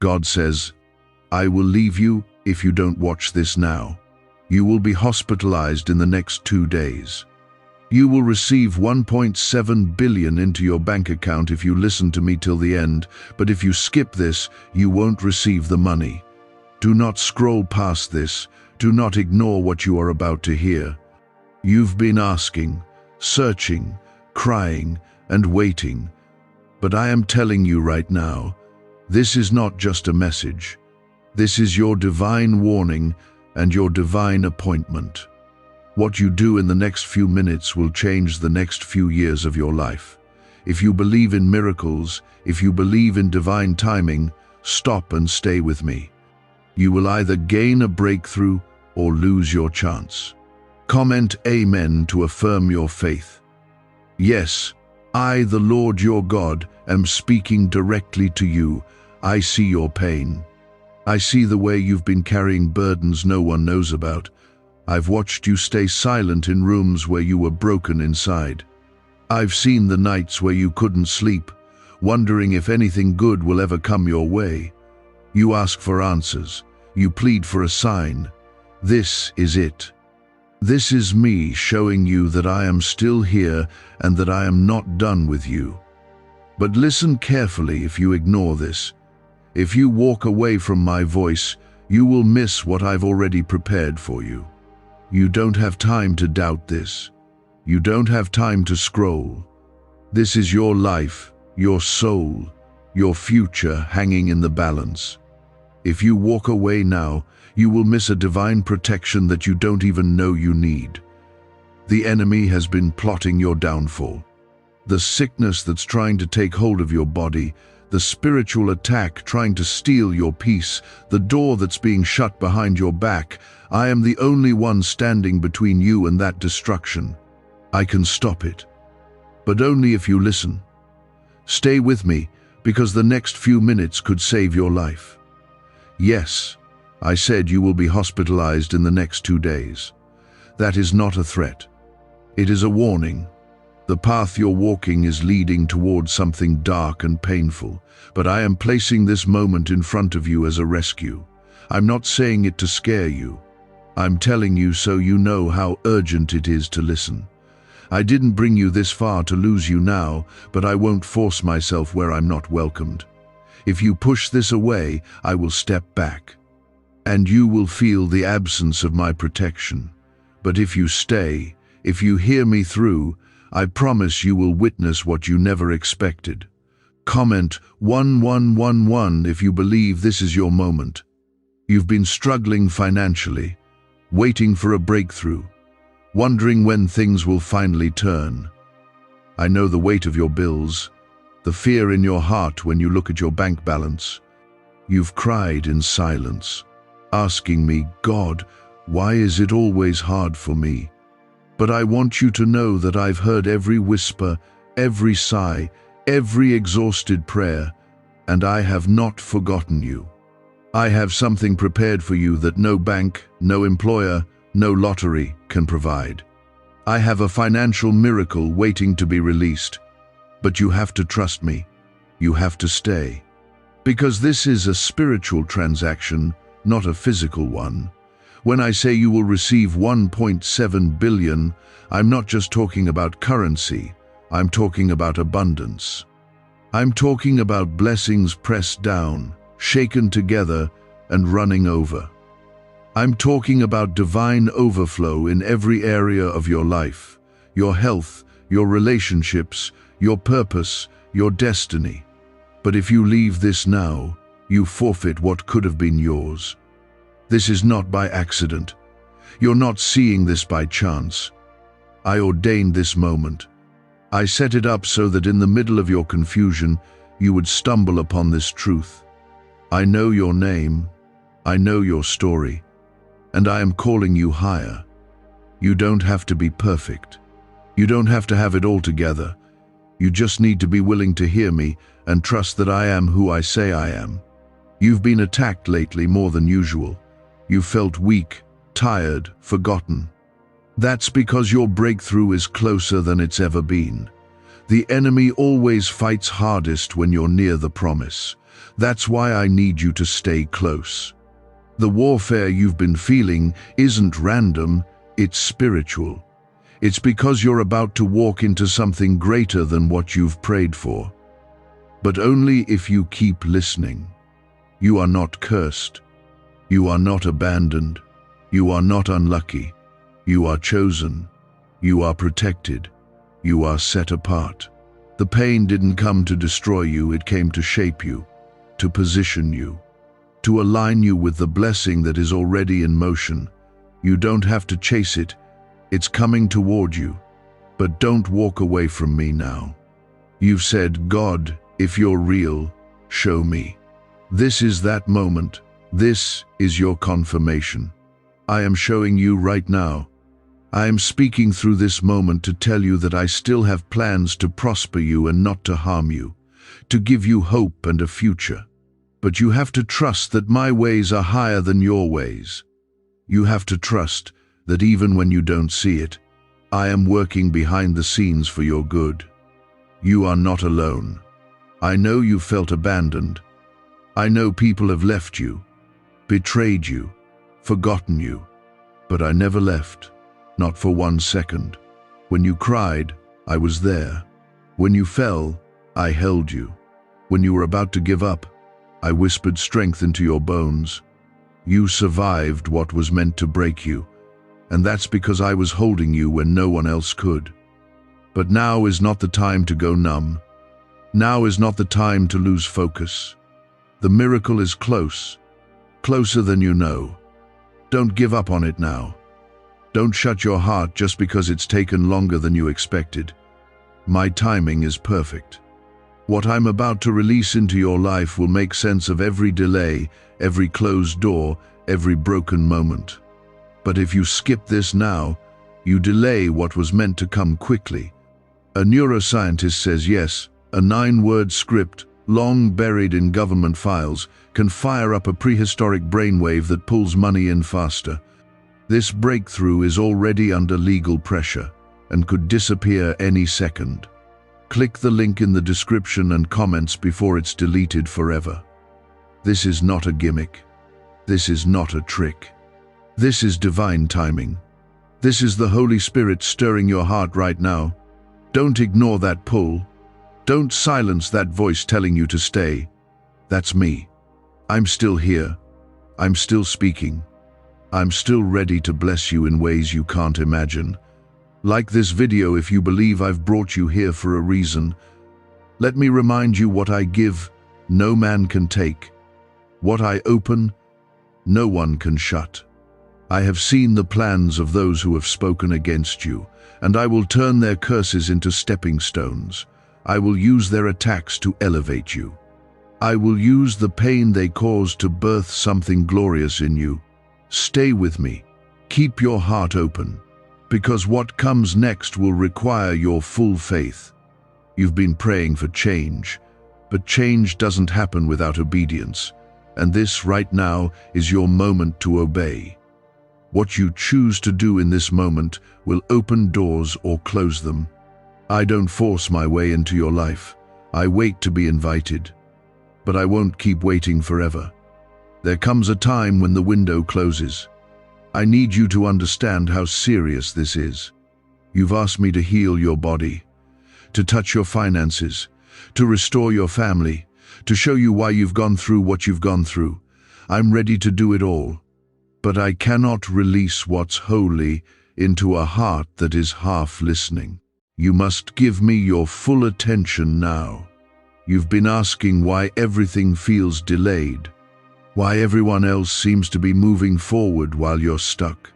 God says, I will leave you if you don't watch this now. You will be hospitalized in the next 2 days. You will receive 1.7 billion into your bank account if you listen to me till the end, but if you skip this, you won't receive the money. Do not scroll past this. Do not ignore what you are about to hear. You've been asking, searching, crying, and waiting. But I am telling you right now, this is not just a message. This is your divine warning and your divine appointment. What you do in the next few minutes will change the next few years of your life. If you believe in miracles, if you believe in divine timing, stop and stay with me. You will either gain a breakthrough or lose your chance. Comment Amen to affirm your faith. Yes, I, the Lord your God, am speaking directly to you. I see your pain. I see the way you've been carrying burdens no one knows about. I've watched you stay silent in rooms where you were broken inside. I've seen the nights where you couldn't sleep, wondering if anything good will ever come your way. You ask for answers. You plead for a sign. This is it. This is me showing you that I am still here and that I am not done with you. But listen carefully if you ignore this. If you walk away from my voice, you will miss what I've already prepared for you. You don't have time to doubt this. You don't have time to scroll. This is your life, your soul, your future hanging in the balance. If you walk away now, you will miss a divine protection that you don't even know you need. The enemy has been plotting your downfall. The sickness that's trying to take hold of your body, the spiritual attack trying to steal your peace, the door that's being shut behind your back. I am the only one standing between you and that destruction. I can stop it, but only if you listen. Stay with me, because the next few minutes could save your life. Yes, I said you will be hospitalized in the next 2 days. That is not a threat. It is a warning. The path you're walking is leading towards something dark and painful, but I am placing this moment in front of you as a rescue. I'm not saying it to scare you. I'm telling you so you know how urgent it is to listen. I didn't bring you this far to lose you now, but I won't force myself where I'm not welcomed. If you push this away, I will step back, and you will feel the absence of my protection. But if you stay, if you hear me through, I promise you will witness what you never expected. Comment 1111 if you believe this is your moment. You've been struggling financially, waiting for a breakthrough, wondering when things will finally turn. I know the weight of your bills, the fear in your heart when you look at your bank balance. You've cried in silence, asking me, God, why is it always hard for me? But I want you to know that I've heard every whisper, every sigh, every exhausted prayer, and I have not forgotten you. I have something prepared for you that no bank, no employer, no lottery can provide. I have a financial miracle waiting to be released. But you have to trust me. You have to stay. Because this is a spiritual transaction, not a physical one. When I say you will receive 1.7 billion, I'm not just talking about currency. I'm talking about abundance. I'm talking about blessings pressed down, shaken together, and running over. I'm talking about divine overflow in every area of your life, your health, your relationships, your purpose, your destiny. But if you leave this now, you forfeit what could have been yours. This is not by accident. You're not seeing this by chance. I ordained this moment. I set it up so that in the middle of your confusion, you would stumble upon this truth. I know your name. I know your story. And I am calling you higher. You don't have to be perfect. You don't have to have it all together. You just need to be willing to hear me and trust that I am who I say I am. You've been attacked lately more than usual. You felt weak, tired, forgotten. That's because your breakthrough is closer than it's ever been. The enemy always fights hardest when you're near the promise. That's why I need you to stay close. The warfare you've been feeling isn't random, it's spiritual. It's because you're about to walk into something greater than what you've prayed for. But only if you keep listening. You are not cursed. You are not abandoned. You are not unlucky. You are chosen. You are protected. You are set apart. The pain didn't come to destroy you, it came to shape you, to position you, to align you with the blessing that is already in motion. You don't have to chase it, it's coming toward you. But don't walk away from me now. You've said, God, if you're real, show me. This is that moment. This is your confirmation. I am showing you right now. I am speaking through this moment to tell you that I still have plans to prosper you and not to harm you, to give you hope and a future. But you have to trust that my ways are higher than your ways. You have to trust that even when you don't see it, I am working behind the scenes for your good. You are not alone. I know you felt abandoned. I know people have left you, betrayed you, forgotten you. But I never left, not for 1 second. When you cried, I was there. When you fell, I held you. When you were about to give up, I whispered strength into your bones. You survived what was meant to break you, and that's because I was holding you when no one else could. But now is not the time to go numb. Now is not the time to lose focus. The miracle is close, closer than you know. Don't give up on it now. Don't shut your heart just because it's taken longer than you expected. My timing is perfect. What I'm about to release into your life will make sense of every delay, every closed door, every broken moment. But if you skip this now, you delay what was meant to come quickly. A neuroscientist says yes, a 9-word script, long buried in government files, can fire up a prehistoric brainwave that pulls money in faster. This breakthrough is already under legal pressure and could disappear any second. Click the link in the description and comments before it's deleted forever. This is not a gimmick. This is not a trick. This is divine timing. This is the Holy Spirit stirring your heart right now. Don't ignore that pull. Don't silence that voice telling you to stay. That's me. I'm still here. I'm still speaking. I'm still ready to bless you in ways you can't imagine. Like this video if you believe I've brought you here for a reason. Let me remind you, what I give, no man can take. What I open, no one can shut. I have seen the plans of those who have spoken against you, and I will turn their curses into stepping stones. I will use their attacks to elevate you. I will use the pain they caused to birth something glorious in you. Stay with me. Keep your heart open, because what comes next will require your full faith. You've been praying for change, but change doesn't happen without obedience, and this right now is your moment to obey. What you choose to do in this moment will open doors or close them. I don't force my way into your life. I wait to be invited. But I won't keep waiting forever. There comes a time when the window closes. I need you to understand how serious this is. You've asked me to heal your body, to touch your finances, to restore your family, to show you why you've gone through what you've gone through. I'm ready to do it all. But I cannot release what's holy into a heart that is half listening. You must give me your full attention now. You've been asking why everything feels delayed, why everyone else seems to be moving forward while you're stuck.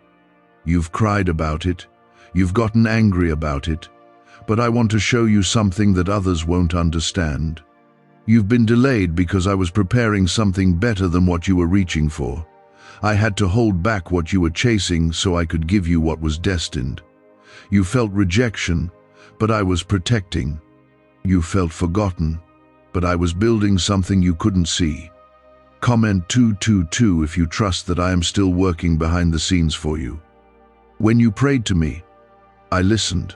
You've cried about it, you've gotten angry about it, but I want to show you something that others won't understand. You've been delayed because I was preparing something better than what you were reaching for. I had to hold back what you were chasing so I could give you what was destined. You felt rejection, but I was protecting. You felt forgotten, but I was building something you couldn't see. Comment 222 if you trust that I am still working behind the scenes for you. When you prayed to me, I listened.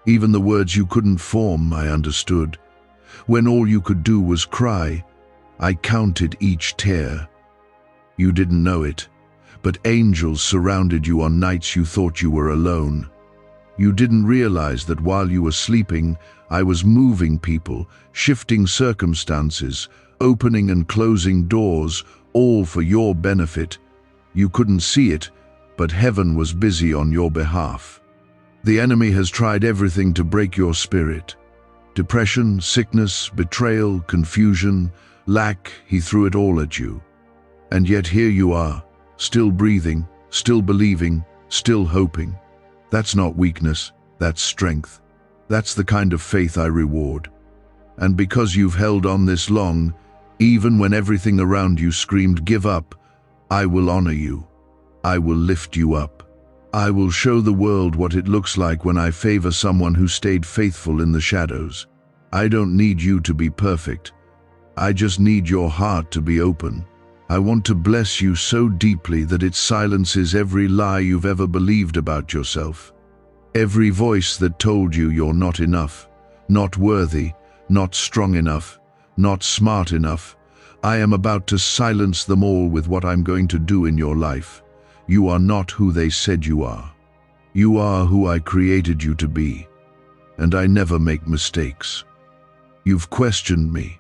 Even the words you couldn't form, I understood. When all you could do was cry, I counted each tear. You didn't know it, but angels surrounded you on nights you thought you were alone. You didn't realize that while you were sleeping, I was moving people, shifting circumstances, opening and closing doors, all for your benefit. You couldn't see it, but heaven was busy on your behalf. The enemy has tried everything to break your spirit. Depression, sickness, betrayal, confusion, lack, he threw it all at you. And yet here you are, still breathing, still believing, still hoping. That's not weakness, that's strength. That's the kind of faith I reward. And because you've held on this long, even when everything around you screamed, "Give up," I will honor you. I will lift you up. I will show the world what it looks like when I favor someone who stayed faithful in the shadows. I don't need you to be perfect. I just need your heart to be open. I want to bless you so deeply that it silences every lie you've ever believed about yourself. Every voice that told you you're not enough, not worthy, not strong enough, not smart enough. I am about to silence them all with what I'm going to do in your life. You are not who they said you are. You are who I created you to be, and I never make mistakes. You've questioned me.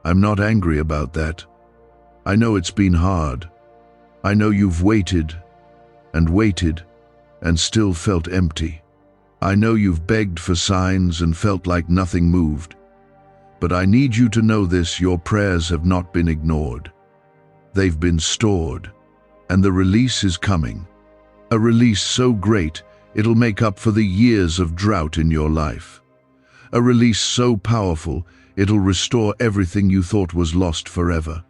I'm not angry about that. I know it's been hard. I know you've waited and still felt empty. I know you've begged for signs and felt like nothing moved. But I need you to know this: your prayers have not been ignored. They've been stored, and the release is coming. A release so great, it'll make up for the years of drought in your life. A release so powerful, it'll restore everything you thought was lost forever.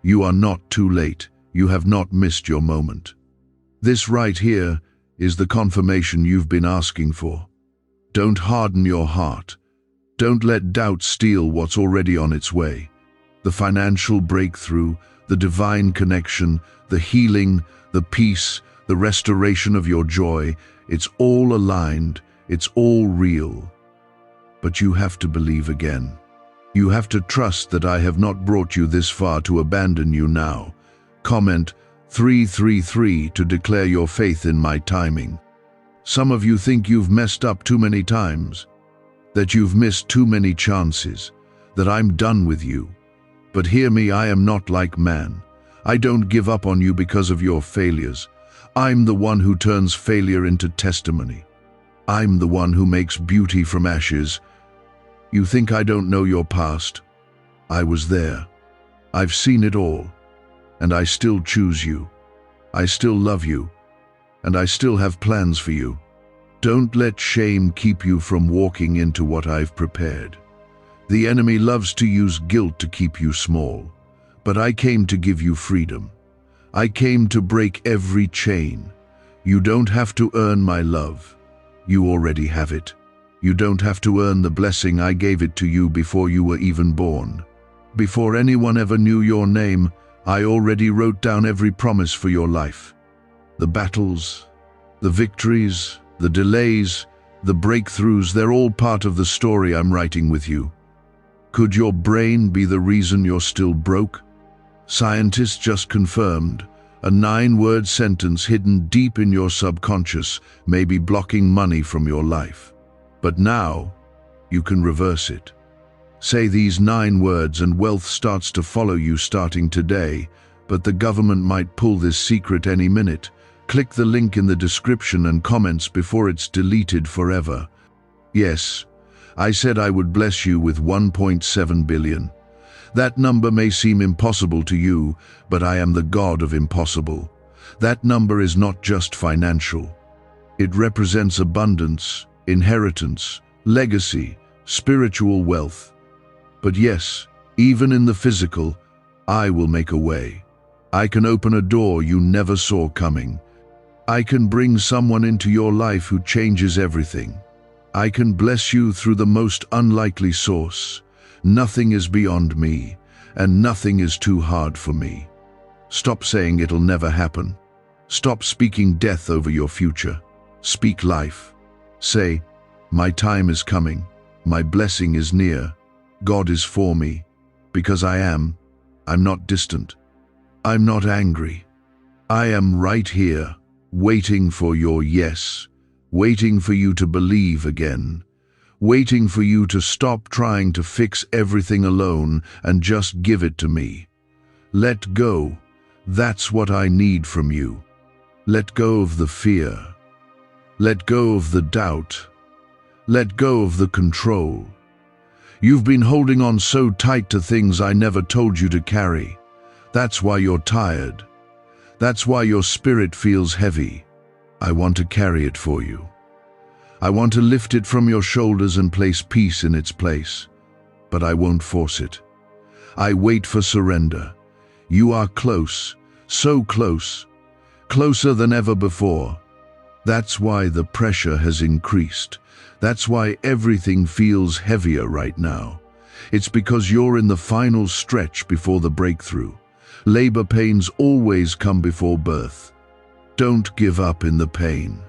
You are not too late. You have not missed your moment. This right here is the confirmation you've been asking for. Don't harden your heart. Don't let doubt steal what's already on its way. The financial breakthrough, the divine connection, the healing, the peace, the restoration of your joy, it's all aligned, it's all real. But you have to believe again. You have to trust that I have not brought you this far to abandon you now. Comment 333 to declare your faith in my timing. Some of you think you've messed up too many times, that you've missed too many chances, that I'm done with you. But hear me, I am not like man. I don't give up on you because of your failures. I'm the one who turns failure into testimony. I'm the one who makes beauty from ashes. You think I don't know your past? I was there. I've seen it all. And I still choose you. I still love you. And I still have plans for you. Don't let shame keep you from walking into what I've prepared. The enemy loves to use guilt to keep you small. But I came to give you freedom. I came to break every chain. You don't have to earn my love. You already have it. You don't have to earn the blessing. I gave it to you before you were even born. Before anyone ever knew your name, I already wrote down every promise for your life. The battles, the victories, the delays, the breakthroughs, they're all part of the story I'm writing with you. Could your brain be the reason you're still broke? Scientists just confirmed a 9-word sentence hidden deep in your subconscious may be blocking money from your life. But now, you can reverse it. Say these 9 words and wealth starts to follow you starting today, but the government might pull this secret any minute. Click the link in the description and comments before it's deleted forever. Yes, I said I would bless you with 1.7 billion. That number may seem impossible to you, but I am the God of impossible. That number is not just financial. It represents abundance, inheritance, legacy, spiritual wealth. But yes, even in the physical, I will make a way. I can open a door you never saw coming. I can bring someone into your life who changes everything. I can bless you through the most unlikely source. Nothing is beyond me, and nothing is too hard for me. Stop saying it'll never happen. Stop speaking death over your future. Speak life. Say, my time is coming. My blessing is near. God is for me, because I am, I'm not distant. I'm not angry. I am right here, waiting for your yes, waiting for you to believe again, waiting for you to stop trying to fix everything alone and just give it to me. Let go. That's what I need from you. Let go of the fear. Let go of the doubt. Let go of the control. You've been holding on so tight to things I never told you to carry. That's why you're tired. That's why your spirit feels heavy. I want to carry it for you. I want to lift it from your shoulders and place peace in its place. But I won't force it. I wait for surrender. You are close, so close, closer than ever before. That's why the pressure has increased. That's why everything feels heavier right now. It's because you're in the final stretch before the breakthrough. Labor pains always come before birth. Don't give up in the pain.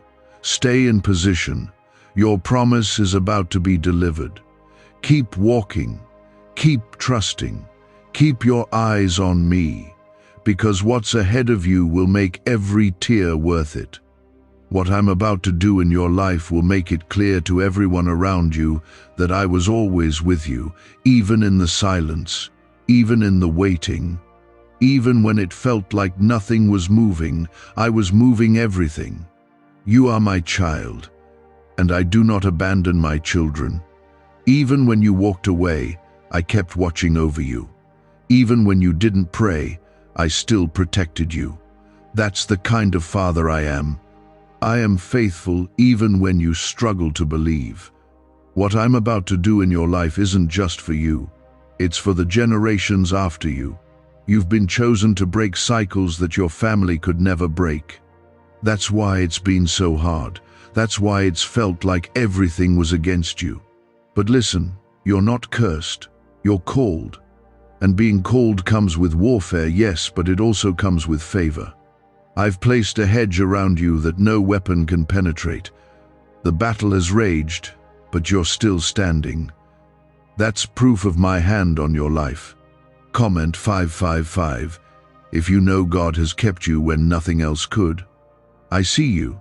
Stay in position. Your promise is about to be delivered. Keep walking. Keep trusting. Keep your eyes on me, because what's ahead of you will make every tear worth it. What I'm about to do in your life will make it clear to everyone around you that I was always with you, even in the silence, even in the waiting. Even when it felt like nothing was moving, I was moving everything. You are my child, and I do not abandon my children. Even when you walked away, I kept watching over you. Even when you didn't pray, I still protected you. That's the kind of father I am. I am faithful even when you struggle to believe. What I'm about to do in your life isn't just for you. It's for the generations after you. You've been chosen to break cycles that your family could never break. That's why it's been so hard. That's why it's felt like everything was against you. But listen, you're not cursed. You're called. And being called comes with warfare, yes, but it also comes with favor. I've placed a hedge around you that no weapon can penetrate. The battle has raged, but you're still standing. That's proof of my hand on your life. Comment 555 if you know God has kept you when nothing else could. I see you.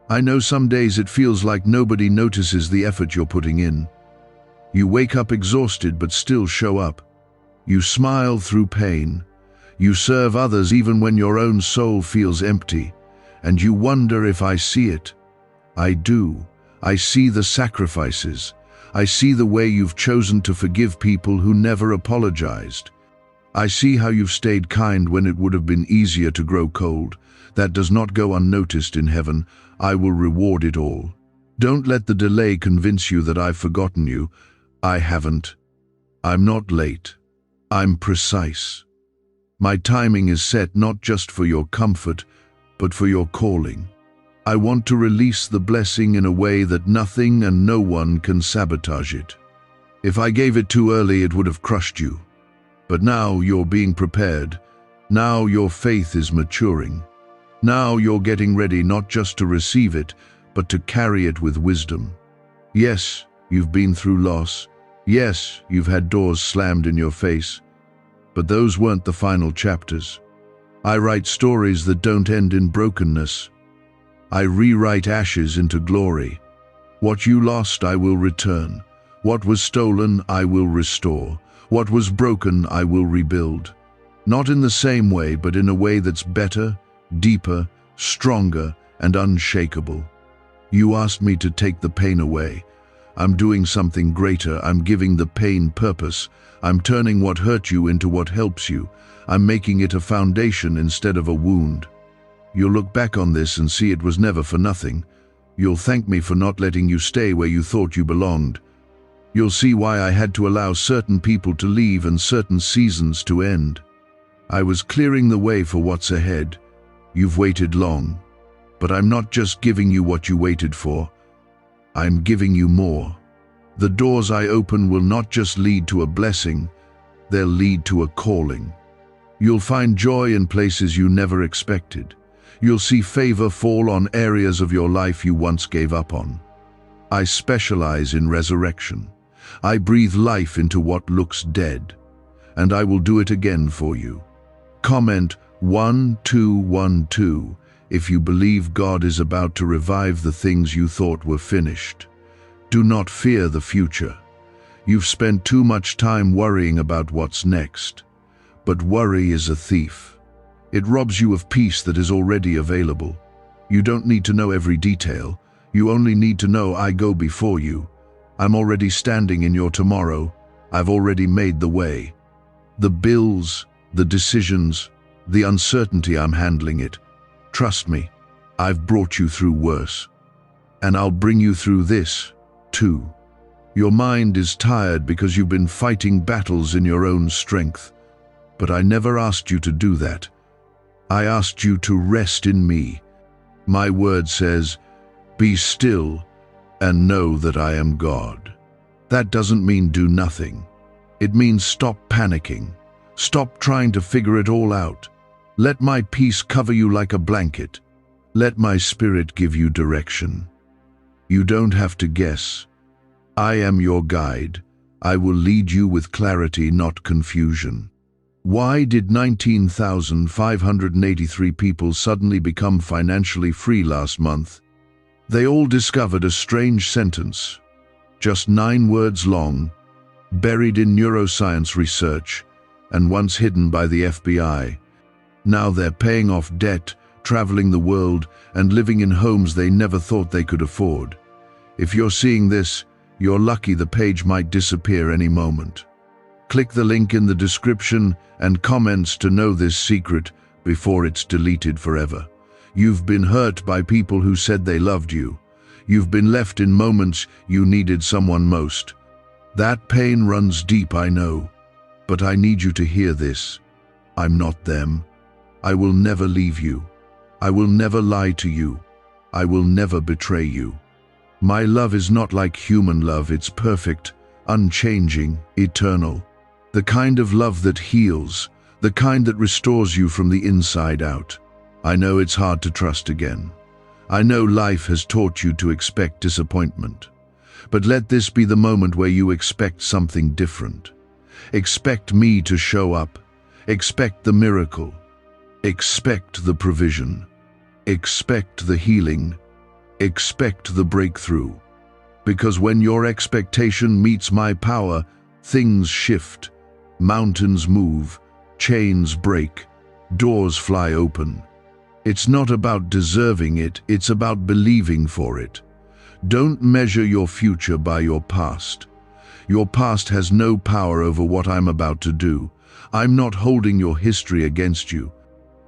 I know some days it feels like nobody notices the effort you're putting in. You wake up exhausted but still show up. You smile through pain. You serve others even when your own soul feels empty. And you wonder if I see it. I do. I see the sacrifices. I see the way you've chosen to forgive people who never apologized. I see how you've stayed kind when it would have been easier to grow cold. That does not go unnoticed in heaven. I will reward it all. Don't let the delay convince you that I've forgotten you. I haven't. I'm not late. I'm precise. My timing is set not just for your comfort, but for your calling. I want to release the blessing in a way that nothing and no one can sabotage it. If I gave it too early, it would have crushed you. But now you're being prepared. Now your faith is maturing. Now you're getting ready not just to receive it, but to carry it with wisdom. Yes, you've been through loss. Yes, you've had doors slammed in your face. But those weren't the final chapters. I write stories that don't end in brokenness. I rewrite ashes into glory. What you lost, I will return. What was stolen, I will restore. What was broken, I will rebuild. Not in the same way, but in a way that's better, deeper, stronger, and unshakable. You asked me to take the pain away. I'm doing something greater. I'm giving the pain purpose. I'm turning what hurt you into what helps you. I'm making it a foundation instead of a wound. You'll look back on this and see it was never for nothing. You'll thank me for not letting you stay where you thought you belonged. You'll see why I had to allow certain people to leave and certain seasons to end. I was clearing the way for what's ahead. You've waited long, but I'm not just giving you what you waited for. I'm giving you more. The doors I open will not just lead to a blessing, they'll lead to a calling. You'll find joy in places you never expected. You'll see favor fall on areas of your life you once gave up on. I specialize in resurrection. I breathe life into what looks dead. and I will do it again for you. Comment 1212 if you believe God is about to revive the things you thought were finished. Do not fear the future. You've spent too much time worrying about what's next. But worry is a thief. It robs you of peace that is already available. You don't need to know every detail. You only need to know I go before you. I'm already standing in your tomorrow. I've already made the way. The bills, the decisions, the uncertainty, I'm handling it. Trust me, I've brought you through worse. And I'll bring you through this, too. Your mind is tired because you've been fighting battles in your own strength. But I never asked you to do that. I asked you to rest in me. My word says, be still and know that I am God. That doesn't mean do nothing. It means stop panicking. Stop trying to figure it all out. Let my peace cover you like a blanket. Let my spirit give you direction. You don't have to guess. I am your guide. I will lead you with clarity, not confusion. Why did 19,583 people suddenly become financially free last month? They all discovered a strange sentence, just 9 words long, buried in neuroscience research, and once hidden by the FBI. Now they're paying off debt, traveling the world, and living in homes they never thought they could afford. If you're seeing this, you're lucky. The page might disappear any moment. Click the link in the description and comments to know this secret before it's deleted forever. You've been hurt by people who said they loved you. You've been left in moments you needed someone most. That pain runs deep, I know. But I need you to hear this. I'm not them. I will never leave you. I will never lie to you. I will never betray you. My love is not like human love. It's perfect, unchanging, eternal. The kind of love that heals, the kind that restores you from the inside out. I know it's hard to trust again. I know life has taught you to expect disappointment. But let this be the moment where you expect something different. Expect me to show up. Expect the miracle. Expect the provision. Expect the healing. Expect the breakthrough. Because when your expectation meets my power, things shift, mountains move, chains break, doors fly open. It's not about deserving it, it's about believing for it. Don't measure your future by your past. Your past has no power over what I'm about to do. I'm not holding your history against you.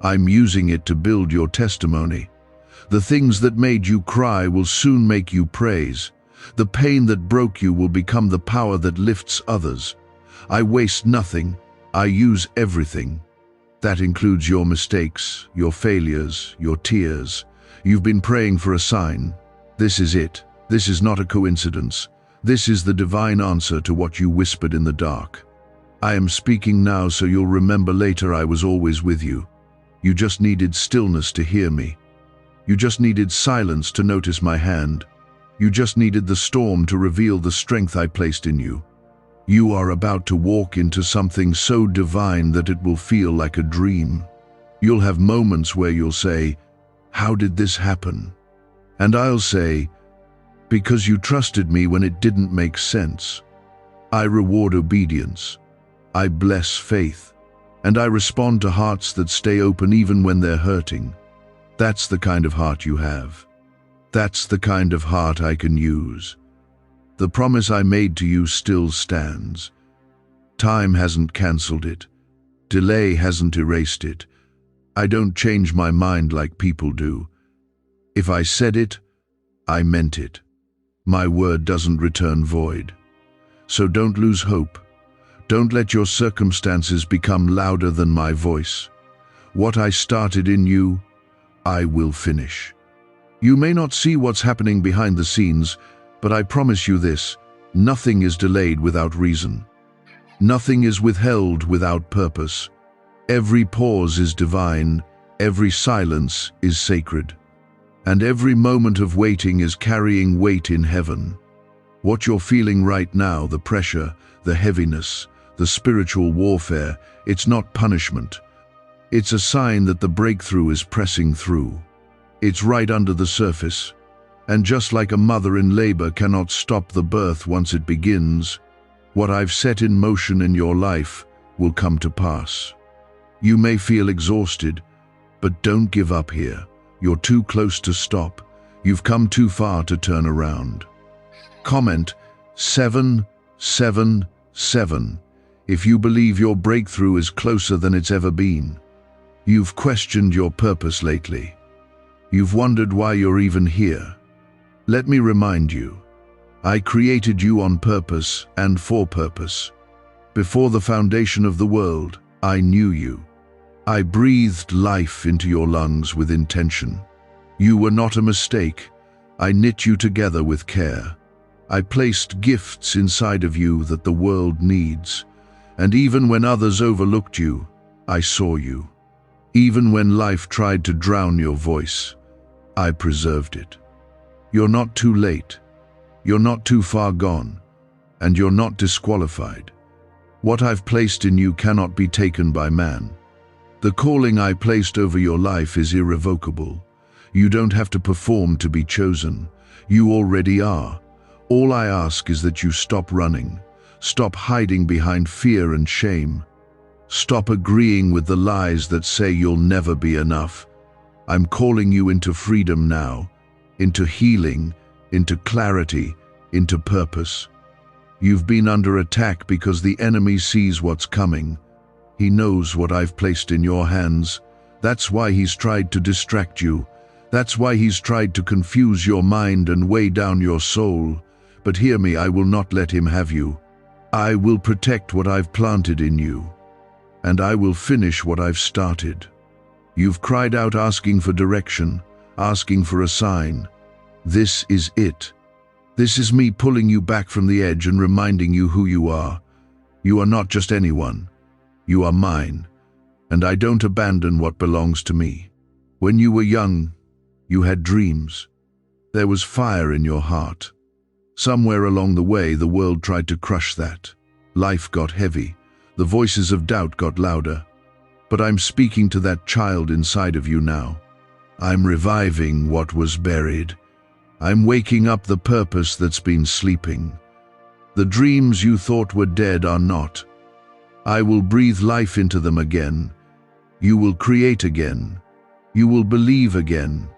I'm using it to build your testimony. The things that made you cry will soon make you praise. The pain that broke you will become the power that lifts others. I waste nothing. I use everything. That includes your mistakes, your failures, your tears. You've been praying for a sign. This is it. This is not a coincidence. This is the divine answer to what you whispered in the dark. I am speaking now so you'll remember later I was always with you. You just needed stillness to hear me. You just needed silence to notice my hand. You just needed the storm to reveal the strength I placed in you. You are about to walk into something so divine that it will feel like a dream. You'll have moments where you'll say, "How did this happen?" And I'll say, "Because you trusted me when it didn't make sense." I reward obedience. I bless faith. And I respond to hearts that stay open even when they're hurting. That's the kind of heart you have. That's the kind of heart I can use. The promise I made to you still stands. Time hasn't cancelled it. Delay hasn't erased it. I don't change my mind like people do. If I said it, I meant it. My word doesn't return void. So don't lose hope. Don't let your circumstances become louder than my voice. What I started in you, I will finish. You may not see what's happening behind the scenes, but I promise you this: nothing is delayed without reason. Nothing is withheld without purpose. Every pause is divine, every silence is sacred, and every moment of waiting is carrying weight in heaven. What you're feeling right now, the pressure, the heaviness, the spiritual warfare, it's not punishment. It's a sign that the breakthrough is pressing through. It's right under the surface. And just like a mother in labor cannot stop the birth once it begins, what I've set in motion in your life will come to pass. You may feel exhausted, but don't give up here. You're too close to stop. You've come too far to turn around. Comment 777 if you believe your breakthrough is closer than it's ever been. You've questioned your purpose lately. You've wondered why you're even here. Let me remind you, I created you on purpose and for purpose. Before the foundation of the world, I knew you. I breathed life into your lungs with intention. You were not a mistake. I knit you together with care. I placed gifts inside of you that the world needs. And even when others overlooked you, I saw you. Even when life tried to drown your voice, I preserved it. You're not too late. You're not too far gone. And you're not disqualified. What I've placed in you cannot be taken by man. The calling I placed over your life is irrevocable. You don't have to perform to be chosen. You already are. All I ask is that you stop running. Stop hiding behind fear and shame. Stop agreeing with the lies that say you'll never be enough. I'm calling you into freedom now, into healing, into clarity, into purpose. You've been under attack because the enemy sees what's coming. He knows what I've placed in your hands. That's why he's tried to distract you. That's why he's tried to confuse your mind and weigh down your soul. But hear me, I will not let him have you. I will protect what I've planted in you, and I will finish what I've started. You've cried out asking for direction, asking for a sign. This is it. This is me pulling you back from the edge and reminding you who you are. You are not just anyone. You are mine, and I don't abandon what belongs to me. When you were young, you had dreams. There was fire in your heart. Somewhere along the way, the world tried to crush that. Life got heavy. The voices of doubt got louder. But I'm speaking to that child inside of you now. I'm reviving what was buried. I'm waking up the purpose that's been sleeping. The dreams you thought were dead are not. I will breathe life into them again. You will create again. You will believe again.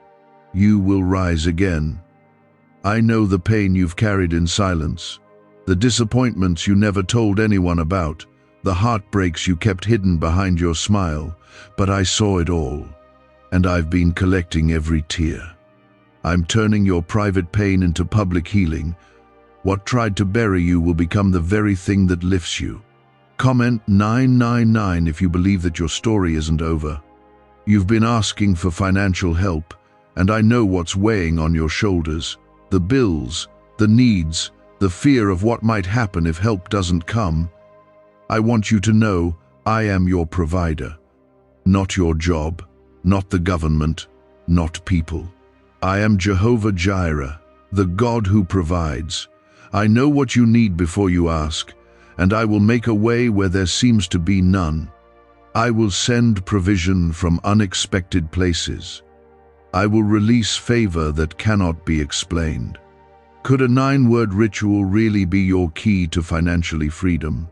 You will rise again. I know the pain you've carried in silence, the disappointments you never told anyone about, the heartbreaks you kept hidden behind your smile, but I saw it all, and I've been collecting every tear. I'm turning your private pain into public healing. What tried to bury you will become the very thing that lifts you. Comment 999 if you believe that your story isn't over. You've been asking for financial help, and I know what's weighing on your shoulders. The bills, the needs, the fear of what might happen if help doesn't come. I want you to know I am your provider. Not your job, not the government, not people. I am Jehovah Jireh, the God who provides. I know what you need before you ask, and I will make a way where there seems to be none. I will send provision from unexpected places. I will release favor that cannot be explained. Could a 9-word ritual really be your key to financially freedom?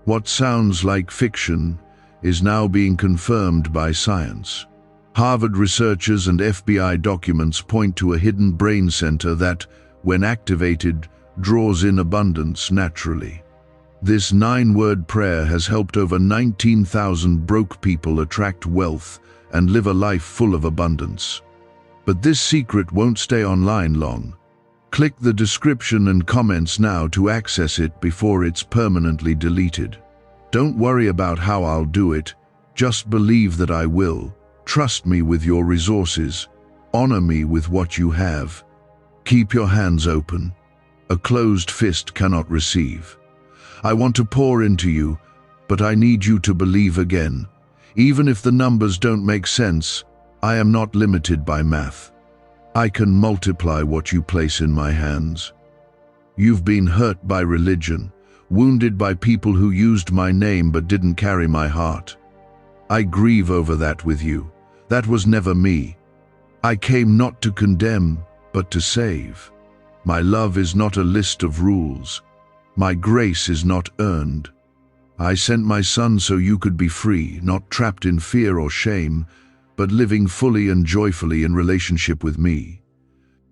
What sounds like fiction is now being confirmed by science. Harvard researchers and FBI documents point to a hidden brain center that, when activated, draws in abundance naturally. This 9-word prayer has helped over 19,000 broke people attract wealth and live a life full of abundance. But this secret won't stay online long. Click the description and comments now to access it before it's permanently deleted. Don't worry about how I'll do it. Just believe that I will. Trust me with your resources. Honor me with what you have. Keep your hands open. A closed fist cannot receive. I want to pour into you, but I need you to believe again. Even if the numbers don't make sense, I am not limited by math. I can multiply what you place in my hands. You've been hurt by religion, wounded by people who used my name but didn't carry my heart. I grieve over that with you. That was never me. I came not to condemn, but to save. My love is not a list of rules. My grace is not earned. I sent my Son so you could be free, not trapped in fear or shame, but living fully and joyfully in relationship with me.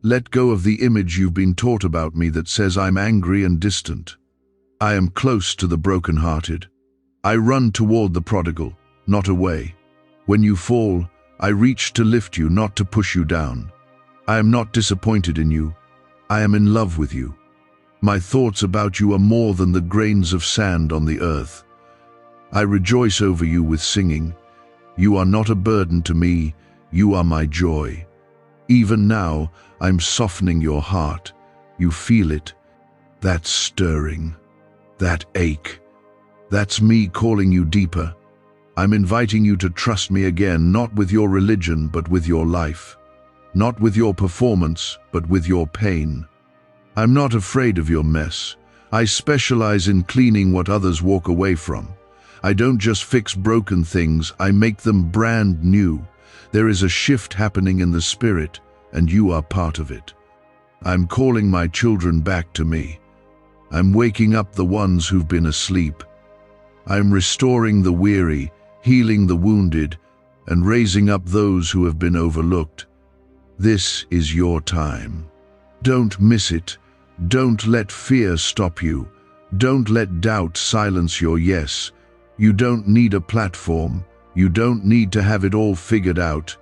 Let go of the image you've been taught about me that says I'm angry and distant. I am close to the brokenhearted. I run toward the prodigal, not away. When you fall, I reach to lift you, not to push you down. I am not disappointed in you. I am in love with you. My thoughts about you are more than the grains of sand on the earth. I rejoice over you with singing. You are not a burden to me, you are my joy. Even now, I'm softening your heart. You feel it. That stirring. That ache. That's me calling you deeper. I'm inviting you to trust me again, not with your religion, but with your life. Not with your performance, but with your pain. I'm not afraid of your mess. I specialize in cleaning what others walk away from. I don't just fix broken things, I make them brand new. There is a shift happening in the spirit, and you are part of it. I'm calling my children back to me. I'm waking up the ones who've been asleep. I'm restoring the weary, healing the wounded, and raising up those who have been overlooked. This is your time. Don't miss it. Don't let fear stop you. Don't let doubt silence your yes. You don't need a platform. You don't need to have it all figured out.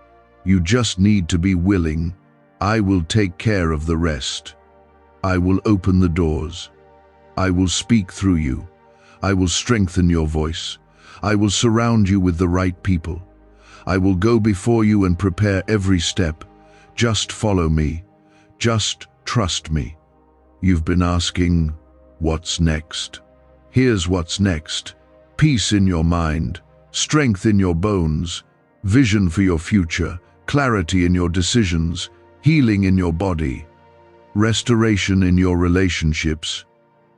You just need to be willing. I will take care of the rest. I will open the doors. I will speak through you. I will strengthen your voice. I will surround you with the right people. I will go before you and prepare every step. Just follow me. Just trust me. You've been asking, what's next? Here's what's next. Peace in your mind, strength in your bones, vision for your future, clarity in your decisions, healing in your body, restoration in your relationships,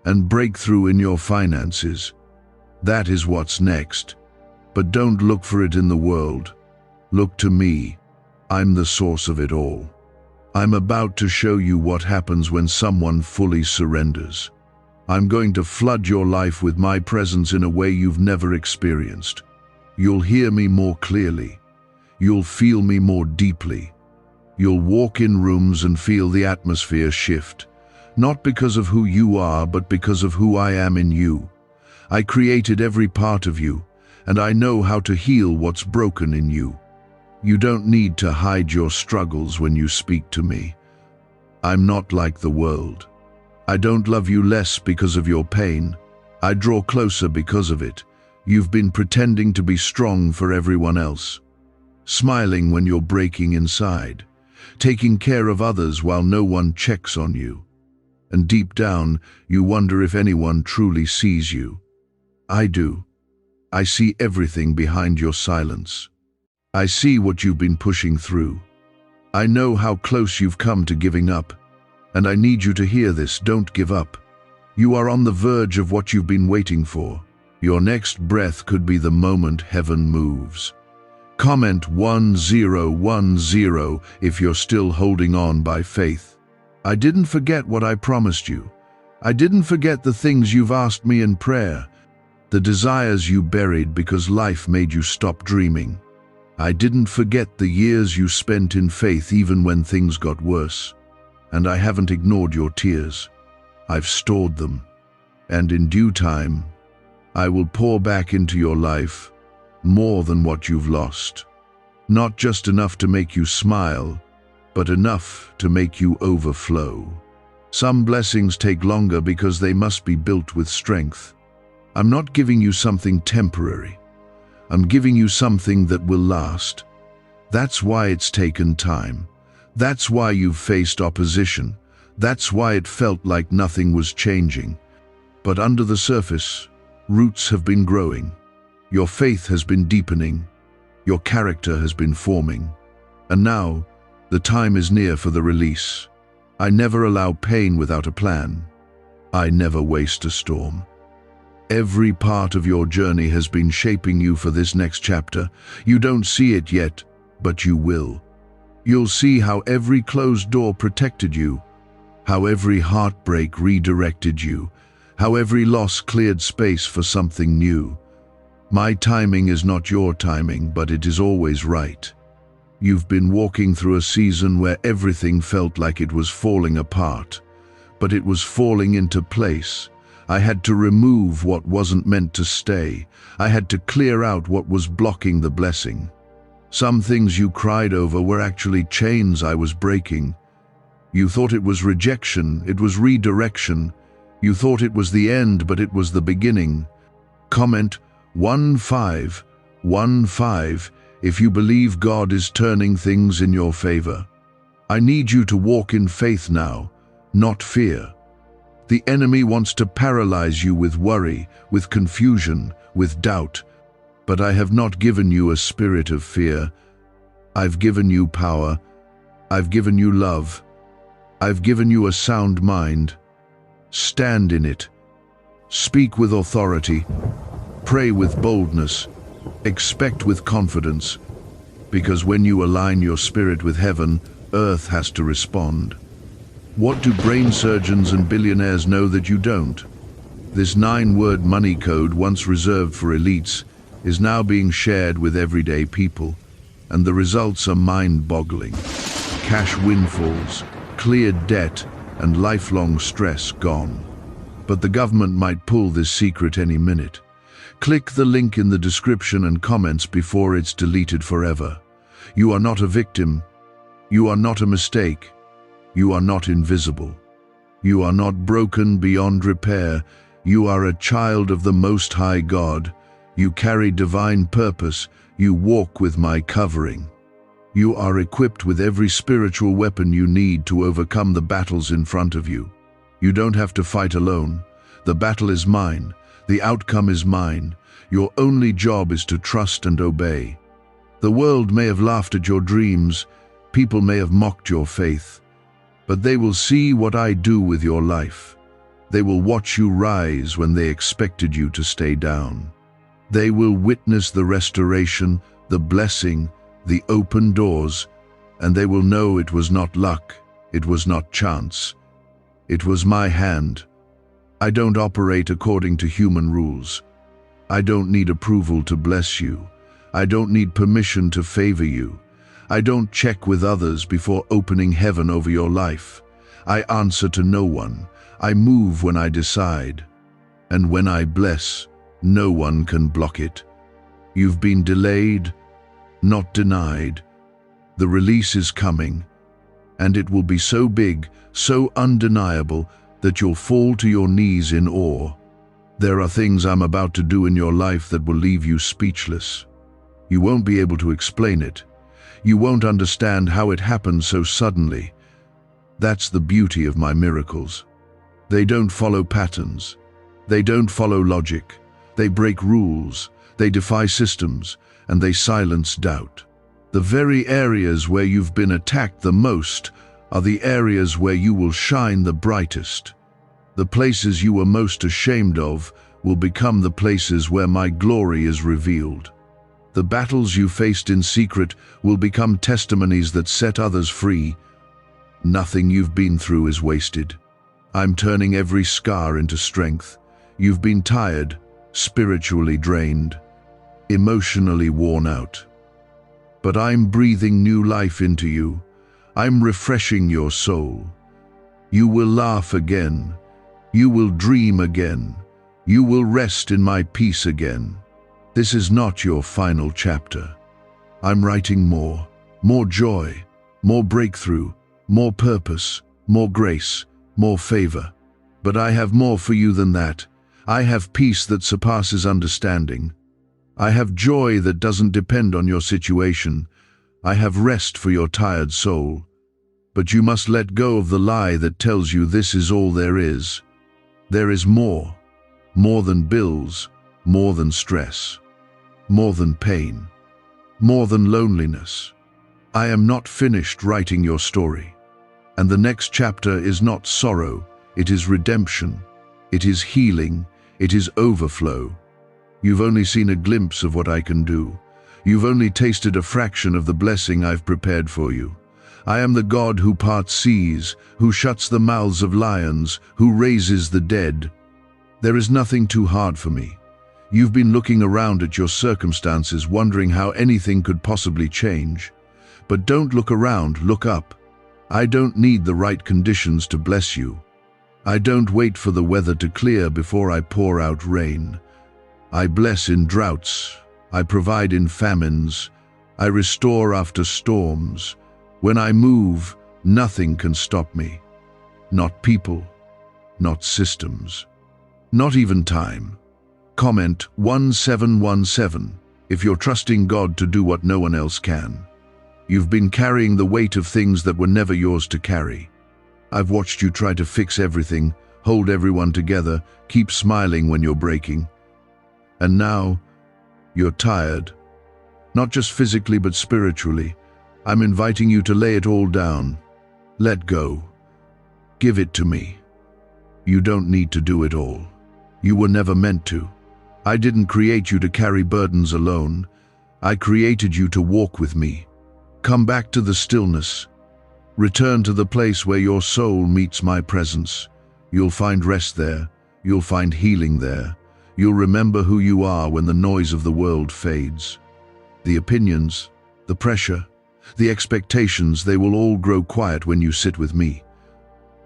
and breakthrough in your finances. That is what's next. But don't look for it in the world. Look to me. I'm the source of it all. I'm about to show you what happens when someone fully surrenders. I'm going to flood your life with my presence in a way you've never experienced. You'll hear me more clearly. You'll feel me more deeply. You'll walk in rooms and feel the atmosphere shift, not because of who you are, but because of who I am in you. I created every part of you, and I know how to heal what's broken in you. You don't need to hide your struggles when you speak to me. I'm not like the world. I don't love you less because of your pain. I draw closer because of it. You've been pretending to be strong for everyone else, smiling when you're breaking inside, taking care of others while no one checks on you. And deep down, you wonder if anyone truly sees you. I do. I see everything behind your silence. I see what you've been pushing through. I know how close you've come to giving up, and I need you to hear this. Don't give up. You are on the verge of what you've been waiting for. Your next breath could be the moment heaven moves. Comment 1010 if you're still holding on by faith. I didn't forget what I promised you. I didn't forget the things you've asked me in prayer, the desires you buried because life made you stop dreaming. I didn't forget the years you spent in faith even when things got worse. And I haven't ignored your tears. I've stored them. And in due time, I will pour back into your life more than what you've lost. Not just enough to make you smile, but enough to make you overflow. Some blessings take longer because they must be built with strength. I'm not giving you something temporary. I'm giving you something that will last. That's why it's taken time. That's why you've faced opposition. That's why it felt like nothing was changing. But under the surface, roots have been growing. Your faith has been deepening. Your character has been forming. And now, the time is near for the release. I never allow pain without a plan. I never waste a storm. Every part of your journey has been shaping you for this next chapter. You don't see it yet, but you will. You'll see how every closed door protected you, how every heartbreak redirected you, how every loss cleared space for something new. My timing is not your timing, but it is always right. You've been walking through a season where everything felt like it was falling apart, but it was falling into place. I had to remove what wasn't meant to stay. I had to clear out what was blocking the blessing. Some things you cried over were actually chains I was breaking. You thought it was rejection, it was redirection. You thought it was the end, but it was the beginning. Comment 1515 if you believe God is turning things in your favor. I need you to walk in faith now, not fear. The enemy wants to paralyze you with worry, with confusion, with doubt. But I have not given you a spirit of fear. I've given you power. I've given you love. I've given you a sound mind. Stand in it. Speak with authority. Pray with boldness. Expect with confidence. Because when you align your spirit with heaven, earth has to respond. What do brain surgeons and billionaires know that you don't? This 9-word money code, once reserved for elites, is now being shared with everyday people, and the results are mind-boggling. Cash windfalls, cleared debt, and lifelong stress gone. But the government might pull this secret any minute. Click the link in the description and comments before it's deleted forever. You are not a victim. You are not a mistake. You are not invisible. You are not broken beyond repair. You are a child of the Most High God. You carry divine purpose. You walk with my covering. You are equipped with every spiritual weapon you need to overcome the battles in front of you. You don't have to fight alone. The battle is mine. The outcome is mine. Your only job is to trust and obey. The world may have laughed at your dreams. People may have mocked your faith. But they will see what I do with your life. They will watch you rise when they expected you to stay down. They will witness the restoration, the blessing, the open doors, and they will know it was not luck, it was not chance. It was my hand. I don't operate according to human rules. I don't need approval to bless you. I don't need permission to favor you. I don't check with others before opening heaven over your life. I answer to no one. I move when I decide. And when I bless, no one can block it. You've been delayed, not denied. The release is coming, and it will be so big, so undeniable, that you'll fall to your knees in awe. There are things I'm about to do in your life that will leave you speechless. You won't be able to explain it. You won't understand how it happened so suddenly. That's the beauty of my miracles. They don't follow patterns. They don't follow logic. They break rules. They defy systems, and they silence doubt. The very areas where you've been attacked the most are the areas where you will shine the brightest. The places you were most ashamed of will become the places where my glory is revealed. The battles you faced in secret will become testimonies that set others free. Nothing you've been through is wasted. I'm turning every scar into strength. You've been tired, spiritually drained, emotionally worn out. But I'm breathing new life into you. I'm refreshing your soul. You will laugh again. You will dream again. You will rest in my peace again. This is not your final chapter. I'm writing more joy, more breakthrough, more purpose, more grace, more favor. But I have more for you than that. I have peace that surpasses understanding. I have joy that doesn't depend on your situation. I have rest for your tired soul. But you must let go of the lie that tells you this is all there is. There is more than bills, more than stress, more than pain, more than loneliness. I am not finished writing your story. And the next chapter is not sorrow, it is redemption, it is healing, It is overflow. You've only seen a glimpse of what I can do. You've only tasted a fraction of the blessing I've prepared for you. I am the God who parts seas, who shuts the mouths of lions, who raises the dead. There is nothing too hard for me. You've been looking around at your circumstances, wondering how anything could possibly change. But don't look around, look up. I don't need the right conditions to bless you. I don't wait for the weather to clear before I pour out rain. I bless in droughts. I provide in famines. I restore after storms. When I move, nothing can stop me. Not people, not systems, not even time. Comment 1717 if you're trusting God to do what no one else can. You've been carrying the weight of things that were never yours to carry. I've watched you try to fix everything, hold everyone together, keep smiling when you're breaking. And now, you're tired. Not just physically but spiritually. I'm inviting you to lay it all down. Let go. Give it to me. You don't need to do it all. You were never meant to. I didn't create you to carry burdens alone. I created you to walk with me. Come back to the stillness. Return to the place where your soul meets my presence. You'll find rest there. You'll find healing there. You'll remember who you are when the noise of the world fades. The opinions, the pressure, the expectations, they will all grow quiet when you sit with me.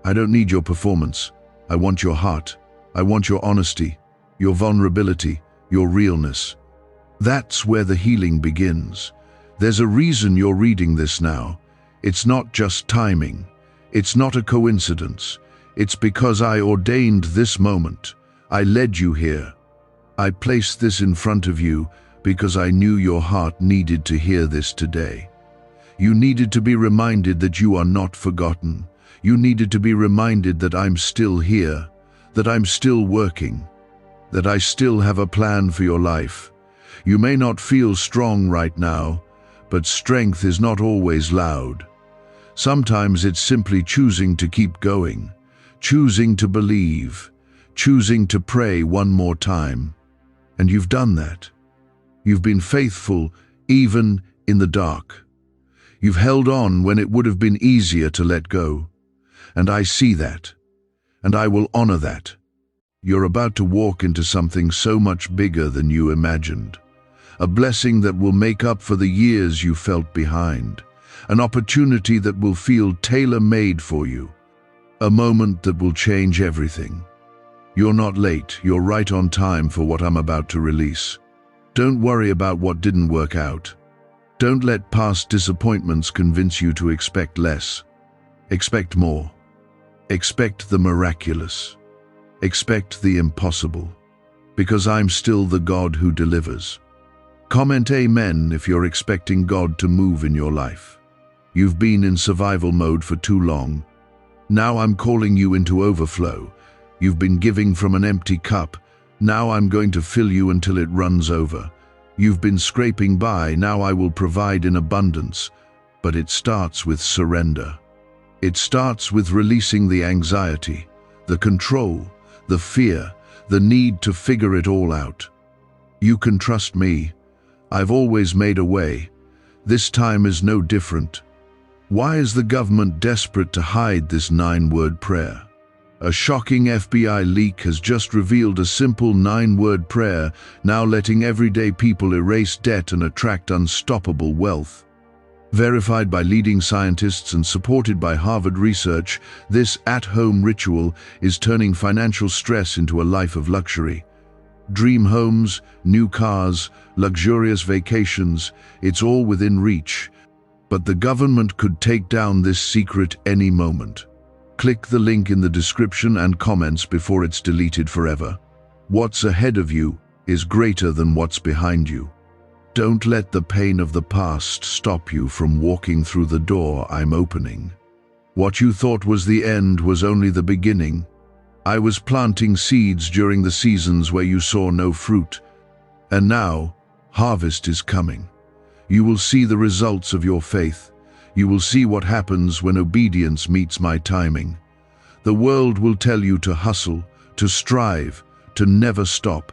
I don't need your performance. I want your heart. I want your honesty, your vulnerability, your realness. That's where the healing begins. There's a reason you're reading this now. It's not just timing. It's not a coincidence. It's because I ordained this moment. I led you here. I placed this in front of you because I knew your heart needed to hear this today. You needed to be reminded that you are not forgotten. You needed to be reminded that I'm still here, that I'm still working, that I still have a plan for your life. You may not feel strong right now, but strength is not always loud. Sometimes it's simply choosing to keep going, choosing to believe, choosing to pray one more time. And you've done that. You've been faithful even in the dark. You've held on when it would have been easier to let go. And I see that. And I will honor that. You're about to walk into something so much bigger than you imagined. A blessing that will make up for the years you felt behind. An opportunity that will feel tailor-made for you. A moment that will change everything. You're not late, you're right on time for what I'm about to release. Don't worry about what didn't work out. Don't let past disappointments convince you to expect less. Expect more. Expect the miraculous. Expect the impossible. Because I'm still the God who delivers. Comment amen if you're expecting God to move in your life. You've been in survival mode for too long. Now I'm calling you into overflow. You've been giving from an empty cup. Now I'm going to fill you until it runs over. You've been scraping by. Now I will provide in abundance. But it starts with surrender. It starts with releasing the anxiety, the control, the fear, the need to figure it all out. You can trust me. I've always made a way. This time is no different. Why is the government desperate to hide this 9-word prayer? A shocking FBI leak has just revealed a simple 9-word prayer, now letting everyday people erase debt and attract unstoppable wealth. Verified by leading scientists and supported by Harvard research, this at-home ritual is turning financial stress into a life of luxury. Dream homes, new cars, luxurious vacations, it's all within reach. But the government could take down this secret any moment. Click the link in the description and comments before it's deleted forever. What's ahead of you is greater than what's behind you. Don't let the pain of the past stop you from walking through the door I'm opening. What you thought was the end was only the beginning. I was planting seeds during the seasons where you saw no fruit. And now, harvest is coming. You will see the results of your faith. You will see what happens when obedience meets my timing. The world will tell you to hustle, to strive, to never stop.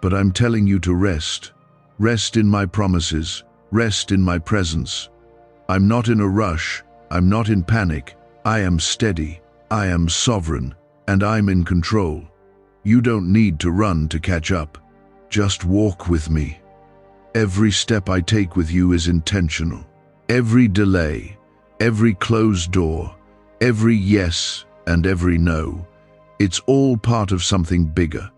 But I'm telling you to rest. Rest in my promises. Rest in my presence. I'm not in a rush. I'm not in panic. I am steady. I am sovereign. And I'm in control. You don't need to run to catch up. Just walk with me. Every step I take with you is intentional. Every delay, every closed door, every yes and every no, it's all part of something bigger.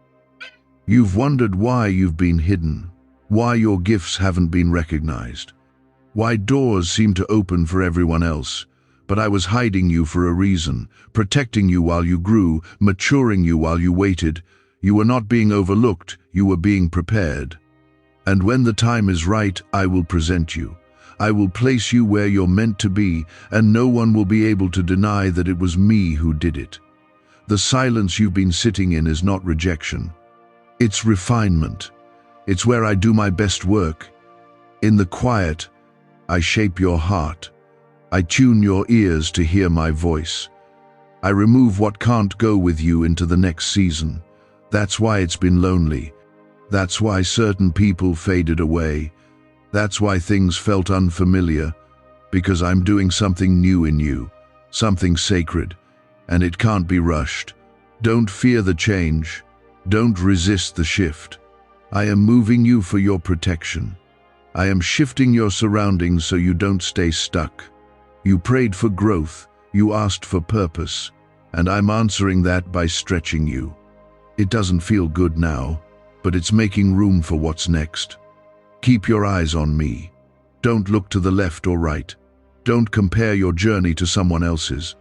You've wondered why you've been hidden, why your gifts haven't been recognized, why doors seem to open for everyone else. But I was hiding you for a reason, protecting you while you grew, maturing you while you waited. You were not being overlooked, you were being prepared. And when the time is right, I will present you. I will place you where you're meant to be, and no one will be able to deny that it was me who did it. The silence you've been sitting in is not rejection. It's refinement. It's where I do my best work. In the quiet, I shape your heart. I tune your ears to hear my voice. I remove what can't go with you into the next season. That's why it's been lonely. That's why certain people faded away. That's why things felt unfamiliar. Because I'm doing something new in you, something sacred, and it can't be rushed. Don't fear the change. Don't resist the shift. I am moving you for your protection. I am shifting your surroundings so you don't stay stuck. You prayed for growth, you asked for purpose, and I'm answering that by stretching you. It doesn't feel good now, but it's making room for what's next. Keep your eyes on me. Don't look to the left or right. Don't compare your journey to someone else's.